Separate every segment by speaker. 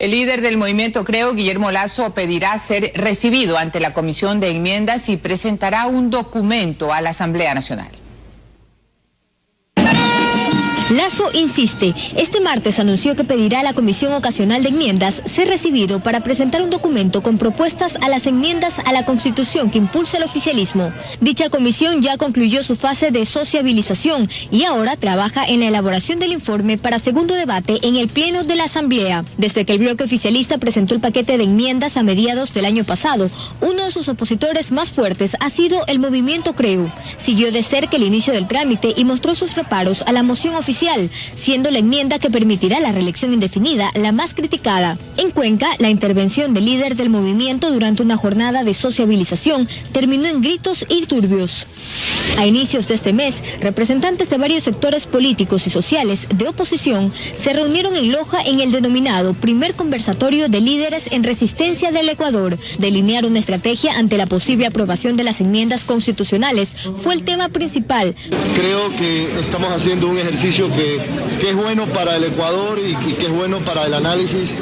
Speaker 1: El líder del movimiento Creo, Guillermo Lasso, pedirá ser recibido ante la Comisión de Enmiendas y presentará un documento a la Asamblea Nacional.
Speaker 2: Lasso insiste. Este martes anunció que pedirá a la Comisión Ocasional de Enmiendas ser recibido para presentar un documento con propuestas a las enmiendas a la Constitución que impulsa el oficialismo. Dicha comisión ya concluyó su fase de sociabilización y ahora trabaja en la elaboración del informe para segundo debate en el Pleno de la Asamblea. Desde que el bloque oficialista presentó el paquete de enmiendas a mediados del año pasado, uno de sus opositores más fuertes ha sido el movimiento Creo. Siguió de cerca el inicio del trámite y mostró sus reparos a la moción oficial, siendo la enmienda que permitirá la reelección indefinida la más criticada. En Cuenca, la intervención del líder del movimiento durante una jornada de sociabilización terminó en gritos y turbios. A inicios de este mes, representantes de varios sectores políticos y sociales de oposición se reunieron en Loja en el denominado primer conversatorio de líderes en resistencia del Ecuador. Delinear una estrategia ante la posible aprobación de las enmiendas constitucionales fue el tema principal.
Speaker 3: Creo que estamos haciendo un ejercicio que es bueno para el Ecuador y que es bueno para el análisis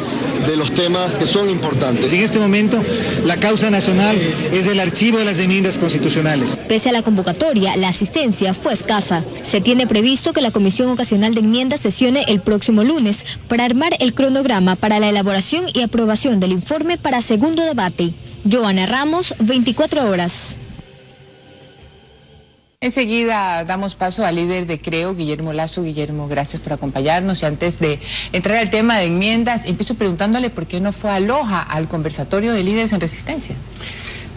Speaker 3: de los temas que son importantes.
Speaker 4: En este momento, la causa nacional es el archivo de las enmiendas constitucionales.
Speaker 2: Pese a la convocatoria, la asistencia fue escasa. Se tiene previsto que la Comisión Ocasional de Enmiendas sesione el próximo lunes para armar el cronograma para la elaboración y aprobación del informe para segundo debate. Joana Ramos, 24 horas.
Speaker 1: Enseguida damos paso al líder de Creo, Guillermo Lasso. Guillermo, gracias por acompañarnos. Y antes de entrar al tema de enmiendas, empiezo preguntándole por qué no fue a Loja al conversatorio de líderes en resistencia.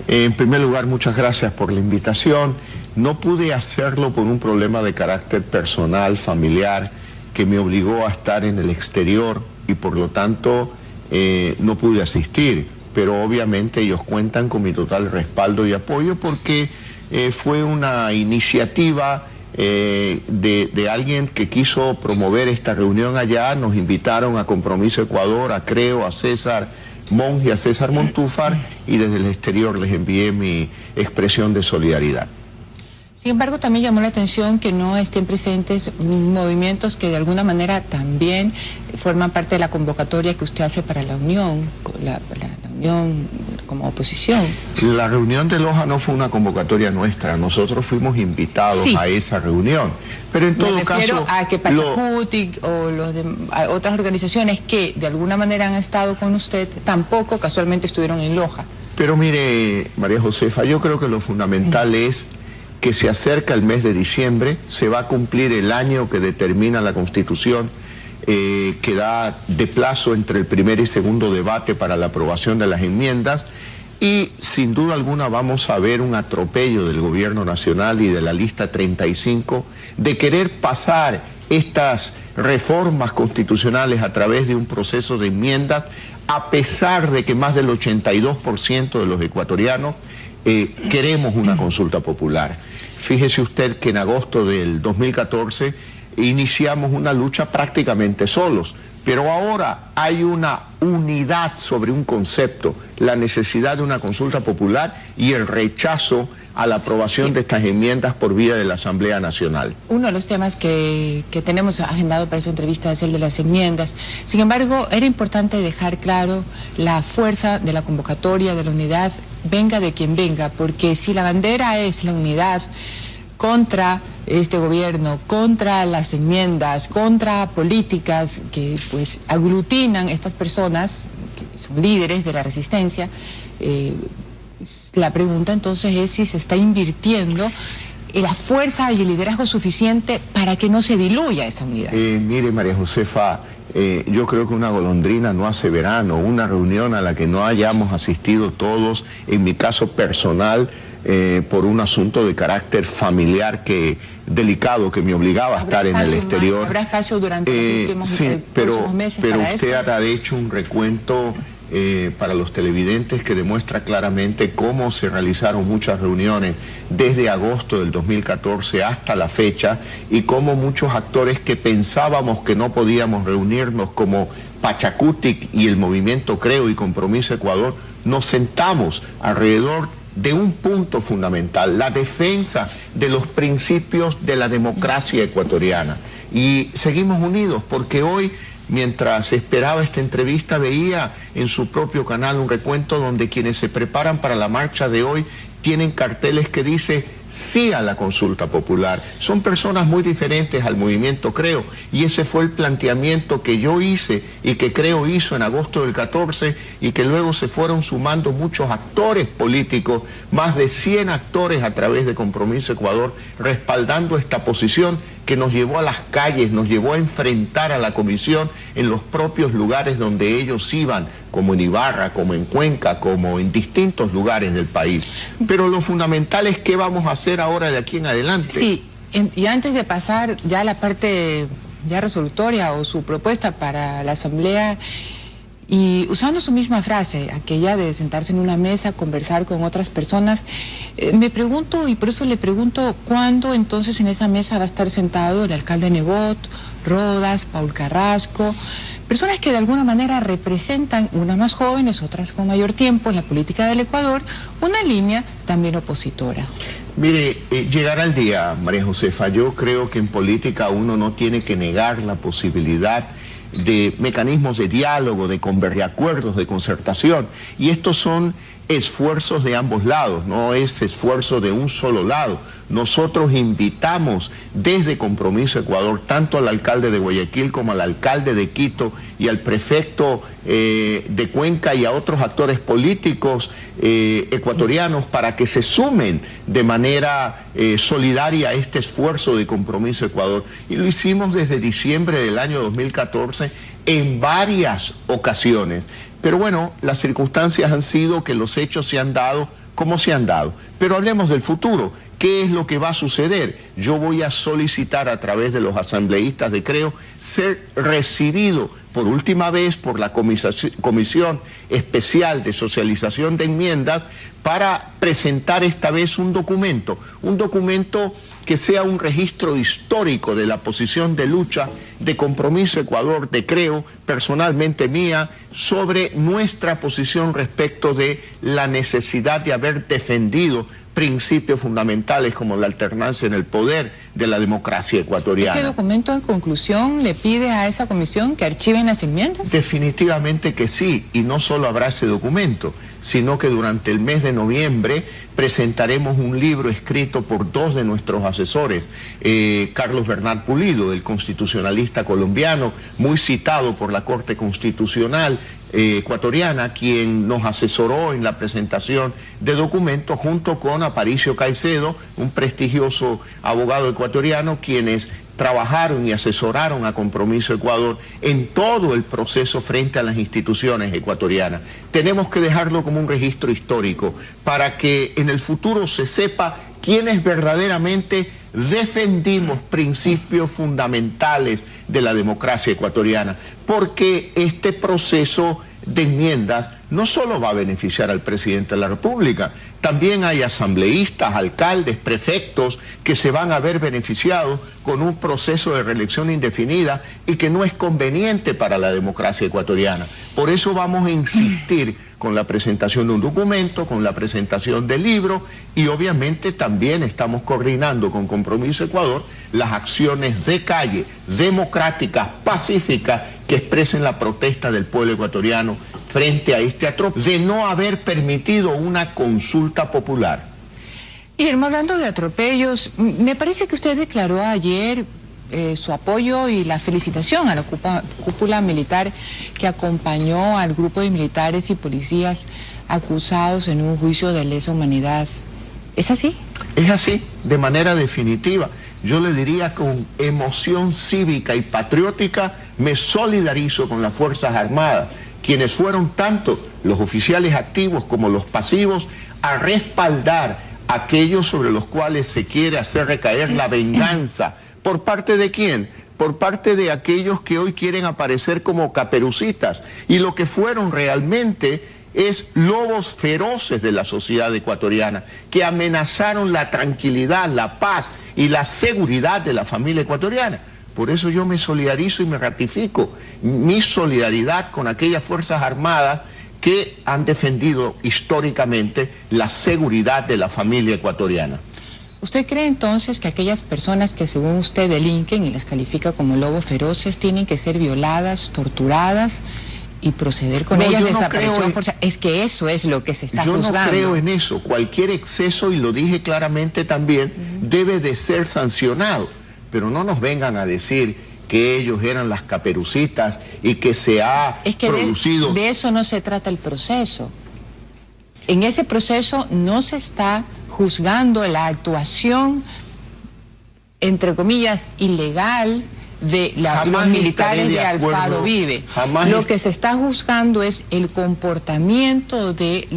Speaker 5: En primer lugar, muchas gracias por la invitación. No pude hacerlo por un problema de carácter personal, familiar, que me obligó a estar en el exterior y por lo tanto no pude asistir. Pero obviamente ellos cuentan con mi total respaldo y apoyo porque fue una iniciativa de alguien que quiso promover esta reunión allá. Nos invitaron a Compromiso Ecuador, a Creo, a César Monge y a César Montúfar, y desde el exterior les envié mi expresión de solidaridad.
Speaker 1: Sin embargo, también llamó la atención que no estén presentes movimientos que de alguna manera también forman parte de la convocatoria que usted hace para la Unión, la Unión como oposición.
Speaker 5: La reunión de Loja no fue una convocatoria nuestra, nosotros fuimos invitados a esa reunión. Pero en todo caso... Me refiero
Speaker 1: a que Pachacuti o otras organizaciones que de alguna manera han estado con usted, tampoco casualmente estuvieron en Loja.
Speaker 5: Pero mire, María Josefa, yo creo que lo fundamental es que se acerca el mes de diciembre, se va a cumplir el año que determina la Constitución, que da de plazo entre el primer y segundo debate para la aprobación de las enmiendas, y sin duda alguna vamos a ver un atropello del gobierno nacional y de la lista 35 de querer pasar estas reformas constitucionales a través de un proceso de enmiendas, a pesar de que más del 82% de los ecuatorianos queremos una consulta popular. Fíjese usted que en agosto del 2014 iniciamos una lucha prácticamente solos, pero ahora hay una unidad sobre un concepto, la necesidad de una consulta popular y el rechazo a la aprobación de estas enmiendas por vía de la Asamblea Nacional.
Speaker 1: Uno de los temas que tenemos agendado para esta entrevista es el de las enmiendas. Sin embargo, era importante dejar claro la fuerza de la convocatoria, de la unidad, venga de quien venga, porque si la bandera es la unidad contra este gobierno, contra las enmiendas, contra políticas que pues aglutinan estas personas, que son líderes de la resistencia, la pregunta entonces es si se está invirtiendo la fuerza y el liderazgo suficiente para que no se diluya esa unidad.
Speaker 5: Mire, María Josefa, yo creo que una golondrina no hace verano. Una reunión a la que no hayamos asistido todos, en mi caso personal, por un asunto de carácter familiar delicado que me obligaba a estar en el exterior.
Speaker 1: ¿Habrá espacio durante los últimos meses
Speaker 5: pero
Speaker 1: para
Speaker 5: usted
Speaker 1: esto?
Speaker 5: ha hecho un recuento para los televidentes que demuestra claramente cómo se realizaron muchas reuniones desde agosto del 2014 hasta la fecha, y cómo muchos actores que pensábamos que no podíamos reunirnos, como Pachacuti y el movimiento Creo y Compromiso Ecuador, nos sentamos alrededor de un punto fundamental: la defensa de los principios de la democracia ecuatoriana. Y seguimos unidos porque hoy mientras esperaba esta entrevista, veía en su propio canal un recuento donde quienes se preparan para la marcha de hoy tienen carteles que dice sí a la consulta popular. Son personas muy diferentes al movimiento Creo, y ese fue el planteamiento que yo hice y que Creo hizo en agosto del 14, y que luego se fueron sumando muchos actores políticos, más de 100 actores a través de Compromiso Ecuador, respaldando esta posición que nos llevó a las calles, nos llevó a enfrentar a la comisión en los propios lugares donde ellos iban, como en Ibarra, como en Cuenca, como en distintos lugares del país. Pero lo fundamental es qué vamos a hacer ahora de aquí en adelante.
Speaker 1: Sí, y antes de pasar ya a la parte ya resolutoria o su propuesta para la Asamblea, y usando su misma frase, aquella de sentarse en una mesa, conversar con otras personas, me pregunto, y por eso le pregunto, ¿cuándo entonces en esa mesa va a estar sentado el alcalde Nebot, Rodas, Paul Carrasco, personas que de alguna manera representan, unas más jóvenes, otras con mayor tiempo en la política del Ecuador, una línea también opositora?
Speaker 5: Mire, llegará el día, María Josefa. Yo creo que en política uno no tiene que negar la posibilidad de mecanismos de diálogo, de acuerdos, de concertación, y estos son esfuerzos de ambos lados, no es esfuerzo de un solo lado. Nosotros invitamos desde Compromiso Ecuador tanto al alcalde de Guayaquil como al alcalde de Quito y al prefecto de Cuenca y a otros actores políticos ecuatorianos para que se sumen de manera solidaria a este esfuerzo de Compromiso Ecuador. Y lo hicimos desde diciembre del año 2014 en varias ocasiones. Pero bueno, las circunstancias han sido que los hechos se han dado como se han dado. Pero hablemos del futuro. ¿Qué es lo que va a suceder? Yo voy a solicitar a través de los asambleístas de Creo ser recibido por última vez por la Comisión Especial de Socialización de Enmiendas para presentar esta vez un documento que sea un registro histórico de la posición de lucha de Compromiso Ecuador, de Creo, personalmente mía, sobre nuestra posición respecto de la necesidad de haber defendido principios fundamentales como la alternancia en el poder de la democracia ecuatoriana.
Speaker 1: ¿Ese documento en conclusión le pide a esa comisión que archiven las enmiendas?
Speaker 5: Definitivamente que sí, y no solo habrá ese documento, sino que durante el mes de noviembre presentaremos un libro escrito por dos de nuestros asesores, Carlos Bernal Pulido, el constitucionalista colombiano, muy citado por la Corte Constitucional ecuatoriana, quien nos asesoró en la presentación de documentos, junto con Aparicio Caicedo, un prestigioso abogado ecuatoriano, quienes trabajaron y asesoraron a Compromiso Ecuador en todo el proceso frente a las instituciones ecuatorianas. Tenemos que dejarlo como un registro histórico para que en el futuro se sepa quiénes verdaderamente defendimos principios fundamentales de la democracia ecuatoriana, porque este proceso de enmiendas no solo va a beneficiar al presidente de la República, también hay asambleístas, alcaldes, prefectos que se van a ver beneficiados con un proceso de reelección indefinida y que no es conveniente para la democracia ecuatoriana. Por eso vamos a insistir con la presentación de un documento, con la presentación del libro, y obviamente también estamos coordinando con Compromiso Ecuador las acciones de calle, democráticas, pacíficas, que expresen la protesta del pueblo ecuatoriano frente a este atropello de no haber permitido una consulta popular.
Speaker 1: Guillermo, hablando de atropellos, me parece que usted declaró ayer su apoyo y la felicitación a la cúpula militar que acompañó al grupo de militares y policías acusados en un juicio de lesa humanidad. ¿Es así?
Speaker 5: Es así, de manera definitiva. Yo le diría con emoción cívica y patriótica, me solidarizo con las Fuerzas Armadas, quienes fueron tanto los oficiales activos como los pasivos a respaldar a aquellos sobre los cuales se quiere hacer recaer la venganza. ¿Por parte de quién? Por parte de aquellos que hoy quieren aparecer como caperucitas, y lo que fueron realmente es lobos feroces de la sociedad ecuatoriana, que amenazaron la tranquilidad, la paz y la seguridad de la familia ecuatoriana. Por eso yo me solidarizo y me ratifico mi solidaridad con aquellas Fuerzas Armadas que han defendido históricamente la seguridad de la familia ecuatoriana.
Speaker 1: ¿Usted cree entonces que aquellas personas que según usted delinquen y las califica como lobos feroces tienen que ser violadas, torturadas y proceder con ellas desaparición forzada? Es que eso es lo que se está juzgando.
Speaker 5: Yo no creo en eso. Cualquier exceso, y lo dije claramente también, debe de ser sancionado. Pero no nos vengan a decir que ellos eran las caperucitas y que se ha producido...
Speaker 1: De eso no se trata el proceso. En ese proceso no se está juzgando la actuación, entre comillas, ilegal de los militares de Alfaro Vive. Lo que se está juzgando es el comportamiento de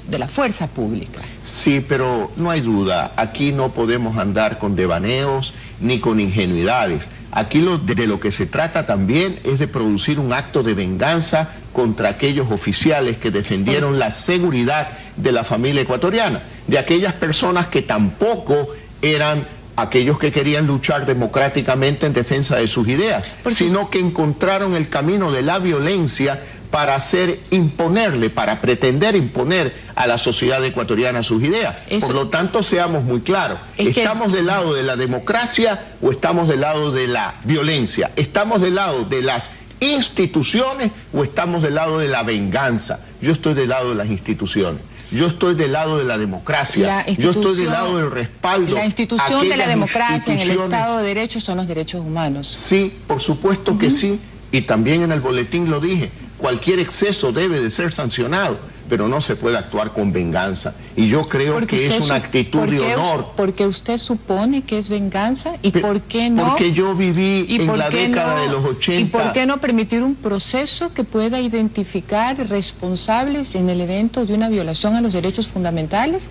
Speaker 1: la fuerza pública.
Speaker 5: Sí, pero no hay duda, aquí no podemos andar con devaneos ni con ingenuidades. Aquí de lo que se trata también es de producir un acto de venganza contra aquellos oficiales que defendieron la seguridad de la familia ecuatoriana, de aquellas personas que tampoco eran aquellos que querían luchar democráticamente en defensa de sus ideas, sino que encontraron el camino de la violencia para para pretender imponer a la sociedad ecuatoriana sus ideas. Por lo tanto, seamos muy claros, ¿estamos del lado de la democracia o estamos del lado de la violencia? ¿Estamos del lado de las instituciones o estamos del lado de la venganza? Yo estoy del lado de las instituciones. Yo estoy del lado de la democracia, yo estoy del lado del respaldo.
Speaker 1: La institución de la democracia en el Estado de Derecho son los derechos humanos.
Speaker 5: Sí, por supuesto que sí, y también en el boletín lo dije, cualquier exceso debe de ser sancionado, pero no se puede actuar con venganza. Y yo creo que es una actitud de honor.
Speaker 1: ¿Por qué usted supone que es venganza? ¿Y por qué no?
Speaker 5: Porque yo viví en la década de los 80.
Speaker 1: ¿Y por qué no permitir un proceso que pueda identificar responsables en el evento de una violación a los derechos fundamentales?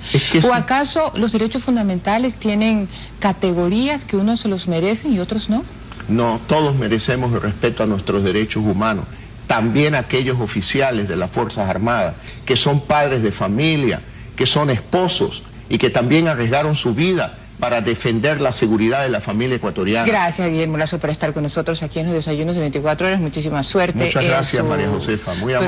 Speaker 1: ¿O acaso los derechos fundamentales tienen categorías que unos se los merecen y otros no?
Speaker 5: No, todos merecemos el respeto a nuestros derechos humanos. También aquellos oficiales de las Fuerzas Armadas, que son padres de familia, que son esposos y que también arriesgaron su vida para defender la seguridad de la familia ecuatoriana.
Speaker 1: Gracias, Guillermo Lazo, por estar con nosotros aquí en los desayunos de 24 horas. Muchísima suerte.
Speaker 5: Muchas gracias, María Josefa. Muy amable.